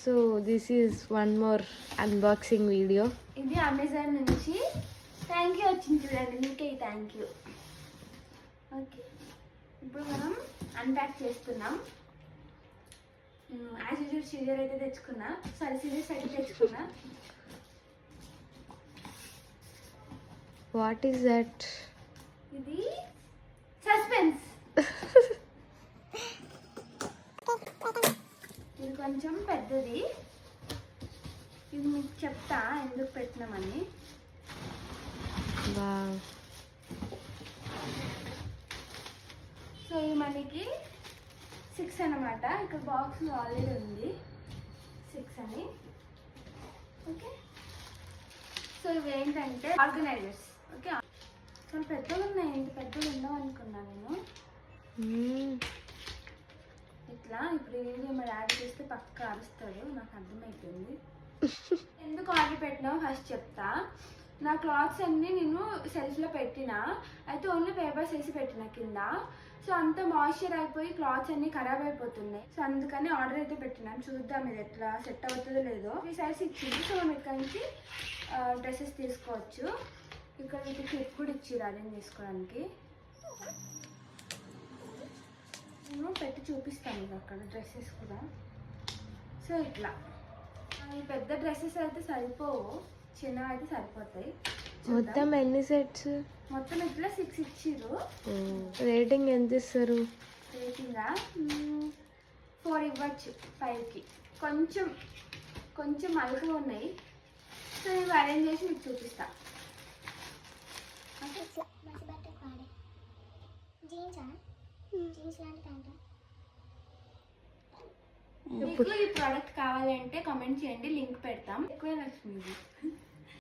So this is one more unboxing video. ఇది Amazon నుంచి thank you వచ్చింది చూడండి, మీకే థ్యాంక్ యూ. ఓకే, ఇప్పుడు మనం అన్ప్యాక్ చేస్తున్నాం. యాజ్ యూజువల్ సీజర్ అయితే తెచ్చుకున్నా, సీజర్స్ అయితే తెచ్చుకున్నా. What is that? ఇది సస్పెన్స్. ఇది కొంచెం పెద్దది, ఇది మీకు చెప్తా ఎందుకు పెట్టినామని. వావ్. సో ఇది మనకి 6 అన్నమాట. ఇక్కడ బాక్స్ ఆల్రెడీ ఉంది 6 అని. ఓకే, సో ఇవి ఏంటంటే ఆర్గనైజర్స్. ఓకే, చాలా పెద్దగా ఉన్నాయి, ఇంత పెద్దగా ఉండవు అనుకున్నా నేను. ఇట్లా ఇప్పుడు ఈ వీడియో మా డాడీ చేస్తే పక్క అరుస్తాడు, నాకు అర్థమైపోయింది. ఎందుకు ఆర్డర్ పెట్టినావు ఫస్ట్ చెప్తా. నా క్లాత్స్ అన్నీ నేను సెల్ఫ్లో పెట్టినా, అయితే ఓన్లీ పేపర్స్ వేసి పెట్టిన కింద. సో అంత మాయిశ్చర్ అయిపోయి క్లాత్స్ అన్నీ ఖరాబ్ అయిపోతున్నాయి. సో అందుకని ఆర్డర్ అయితే పెట్టినాను, చూద్దాం ఇది ఎట్లా సెట్ అవుతుందో లేదో. 3 సైజ్ ఇచ్చింది, సో మనం ఇక్కడ నుంచి డ్రెస్సెస్ తీసుకోవచ్చు. ఇక్కడ వీటికి క్లిప్ కూడా ఇచ్చిర్రు అరేంజ్ చేసుకోవడానికి. నేను పెట్టి చూపిస్తాను మీకు అక్కడ డ్రెస్సెస్ కూడా. సో ఇట్లా ఈ పెద్ద డ్రెస్సెస్ అయితే సరిపోవు, చిన్నవి అయితే సరిపోతాయి. మొత్తం ఎన్ని సెట్స్? మొత్తం ఇట్లా 6 ఇచ్చిర్రు. రేటింగ్ ఎంత ఇస్తారు? రేటింగా 4 ఇవ్వచ్చు 5కి. కొంచెం కొంచెం అలుగుగా ఉన్నాయి. సో ఇవి అరేంజ్ చేసి మీకు చూపిస్తా. మీకు ఈ ప్రోడక్ట్ కావాలంటే కామెంట్ చేయండి, లింక్ పెడతాం. ఎక్కువ నచ్చింది.